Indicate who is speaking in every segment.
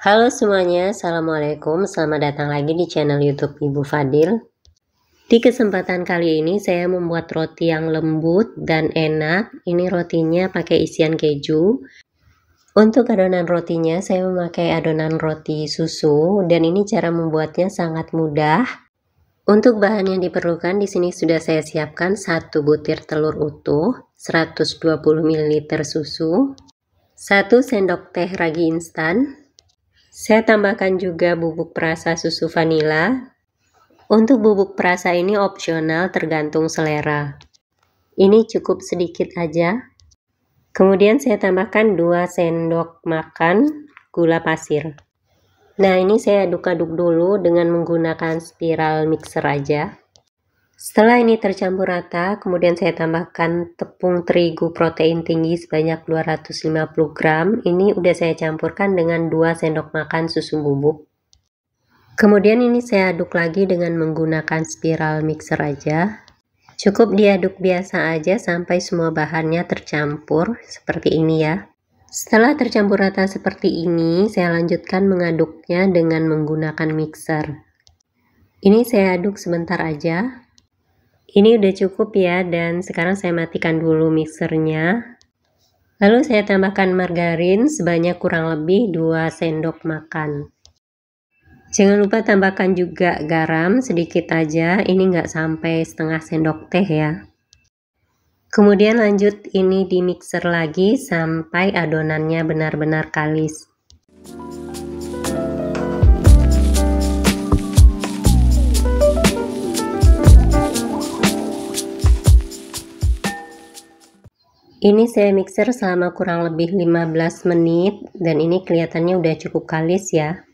Speaker 1: Halo semuanya, Assalamualaikum. Selamat datang lagi di channel YouTube Ibu Fadil. Di kesempatan kali ini saya membuat roti yang lembut dan enak. Ini rotinya pakai isian keju. Untuk adonan rotinya saya memakai adonan roti susu dan ini cara membuatnya sangat mudah. Untuk bahan yang diperlukan di sini sudah saya siapkan 1 butir telur utuh, 120 ml susu, 1 sendok teh ragi instan. Saya tambahkan juga bubuk perasa susu vanila. Untuk bubuk perasa ini opsional tergantung selera. Ini cukup sedikit aja. Kemudian saya tambahkan 2 sendok makan gula pasir. Nah, ini saya aduk-aduk dulu dengan menggunakan spiral mixer aja. Setelah ini tercampur rata, kemudian saya tambahkan tepung terigu protein tinggi sebanyak 250 gram. Ini udah saya campurkan dengan 2 sendok makan susu bubuk. Kemudian ini saya aduk lagi dengan menggunakan spiral mixer aja. Cukup diaduk biasa aja sampai semua bahannya tercampur seperti ini ya. Setelah tercampur rata seperti ini, saya lanjutkan mengaduknya dengan menggunakan mixer. Ini saya aduk sebentar aja. Ini udah cukup ya, dan sekarang saya matikan dulu mixernya. Lalu saya tambahkan margarin sebanyak kurang lebih 2 sendok makan. Jangan lupa tambahkan juga garam sedikit aja, ini nggak sampai setengah sendok teh ya. Kemudian lanjut ini di mixer lagi sampai adonannya benar-benar kalis. Ini saya mixer selama kurang lebih 15 menit dan ini kelihatannya udah cukup kalis ya.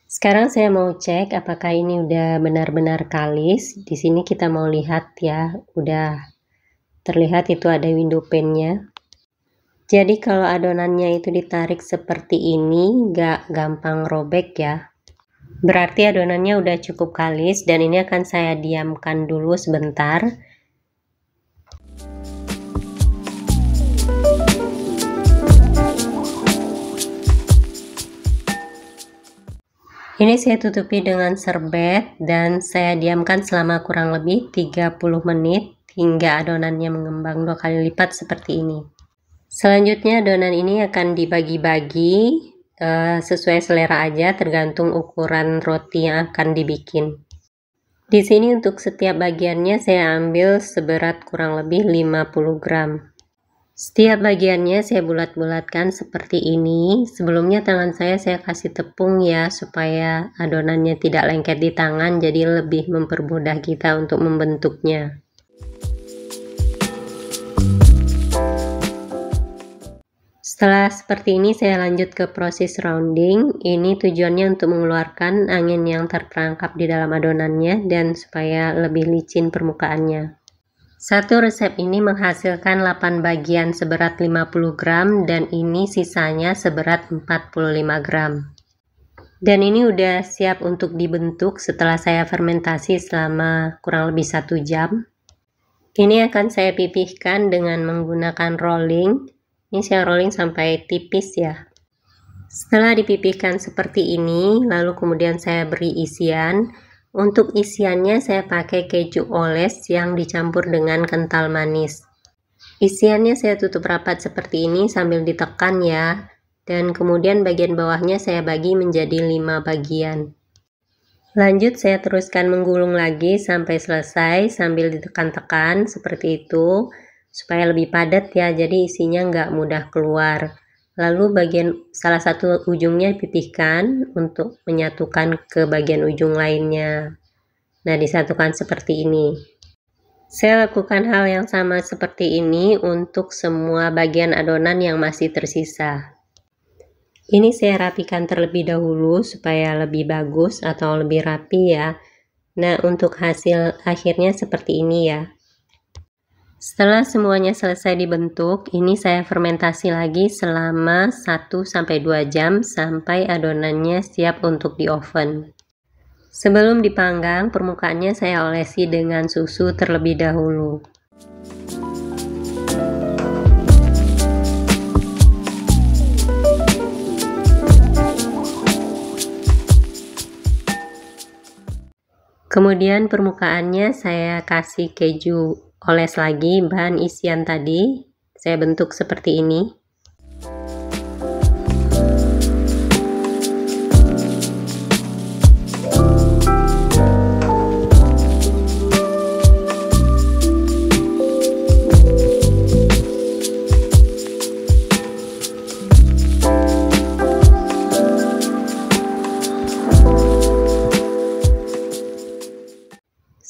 Speaker 1: Sekarang saya mau cek apakah ini udah benar-benar kalis. Di sini kita mau lihat ya, udah terlihat itu ada window pane-nya. Jadi kalau adonannya itu ditarik seperti ini, nggak gampang robek ya. Berarti adonannya udah cukup kalis dan ini akan saya diamkan dulu sebentar. Ini saya tutupi dengan serbet dan saya diamkan selama kurang lebih 30 menit hingga adonannya mengembang 2 kali lipat seperti ini. Selanjutnya adonan ini akan dibagi-bagi sesuai selera aja, tergantung ukuran roti yang akan dibikin. Di sini untuk setiap bagiannya saya ambil seberat kurang lebih 50 gram. Setiap bagiannya saya bulat-bulatkan seperti ini. Sebelumnya tangan saya kasih tepung ya, supaya adonannya tidak lengket di tangan, jadi lebih mempermudah kita untuk membentuknya. Setelah seperti ini saya lanjut ke proses rounding. Ini tujuannya untuk mengeluarkan angin yang terperangkap di dalam adonannya dan supaya lebih licin permukaannya. Satu resep ini menghasilkan 8 bagian seberat 50 gram dan ini sisanya seberat 45 gram. Dan ini udah siap untuk dibentuk setelah saya fermentasi selama kurang lebih 1 jam. Ini akan saya pipihkan dengan menggunakan rolling. Ini saya rolling sampai tipis ya. Setelah dipipihkan seperti ini, lalu kemudian saya beri isian. Untuk isiannya saya pakai keju oles yang dicampur dengan kental manis. Isiannya saya tutup rapat seperti ini sambil ditekan ya. Dan kemudian bagian bawahnya saya bagi menjadi 5 bagian. Lanjut saya teruskan menggulung lagi sampai selesai sambil ditekan-tekan seperti itu. Supaya lebih padat ya, jadi isinya nggak mudah keluar. Lalu salah satu ujungnya pipihkan untuk menyatukan ke bagian ujung lainnya. Nah, disatukan seperti ini. Saya lakukan hal yang sama seperti ini untuk semua bagian adonan yang masih tersisa. Ini saya rapikan terlebih dahulu supaya lebih bagus atau lebih rapi ya. Nah, untuk hasil akhirnya seperti ini ya. Setelah semuanya selesai dibentuk, ini saya fermentasi lagi selama 1-2 jam sampai adonannya siap untuk di oven. Sebelum dipanggang, permukaannya saya olesi dengan susu terlebih dahulu. Kemudian permukaannya saya kasih keju oles lagi, bahan isian tadi saya bentuk seperti ini.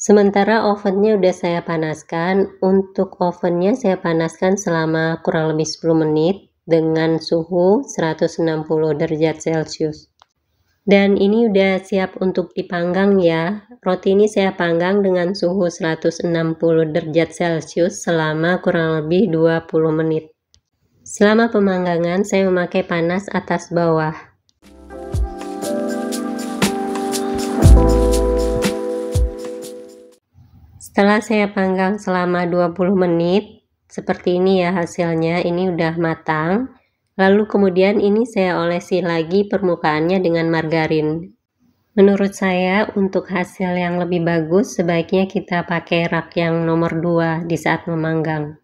Speaker 1: Sementara ovennya udah saya panaskan. Untuk ovennya saya panaskan selama kurang lebih 10 menit dengan suhu 160 derajat Celcius. Dan ini udah siap untuk dipanggang ya. Roti ini saya panggang dengan suhu 160 derajat Celcius selama kurang lebih 20 menit. Selama pemanggangan saya memakai panas atas bawah. Setelah saya panggang selama 20 menit, seperti ini ya hasilnya, ini udah matang. Lalu kemudian ini saya olesi lagi permukaannya dengan margarin. Menurut saya untuk hasil yang lebih bagus sebaiknya kita pakai rak yang nomor 2 di saat memanggang.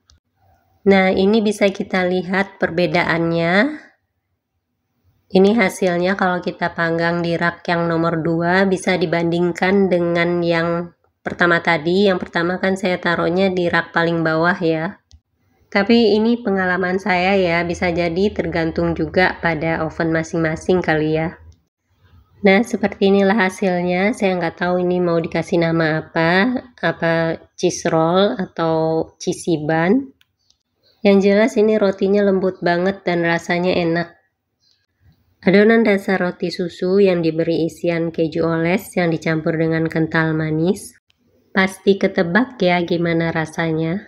Speaker 1: Nah, ini bisa kita lihat perbedaannya. Ini hasilnya kalau kita panggang di rak yang nomor 2 bisa dibandingkan dengan yang pertama tadi. Yang pertama kan saya taruhnya di rak paling bawah ya. Tapi ini pengalaman saya ya, bisa jadi tergantung juga pada oven masing-masing kali ya. Nah, seperti inilah hasilnya. Saya nggak tahu ini mau dikasih nama apa cheese roll atau cheesy bun. Yang jelas ini rotinya lembut banget dan rasanya enak. Adonan dasar roti susu yang diberi isian keju oles yang dicampur dengan kental manis. Pasti ketebak ya gimana rasanya.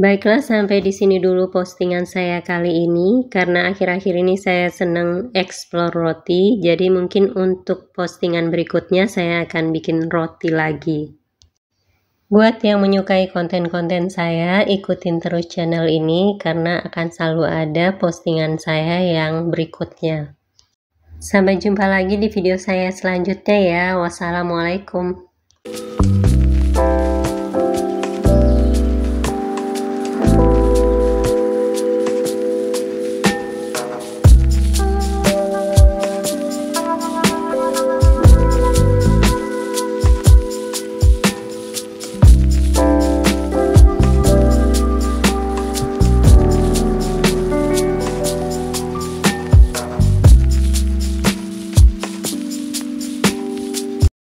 Speaker 1: Baiklah, sampai di sini dulu postingan saya kali ini, karena akhir-akhir ini saya senang explore roti, jadi mungkin untuk postingan berikutnya saya akan bikin roti lagi. Buat yang menyukai konten-konten saya, ikutin terus channel ini karena akan selalu ada postingan saya yang berikutnya. Sampai jumpa lagi di video saya selanjutnya ya. Wassalamualaikum.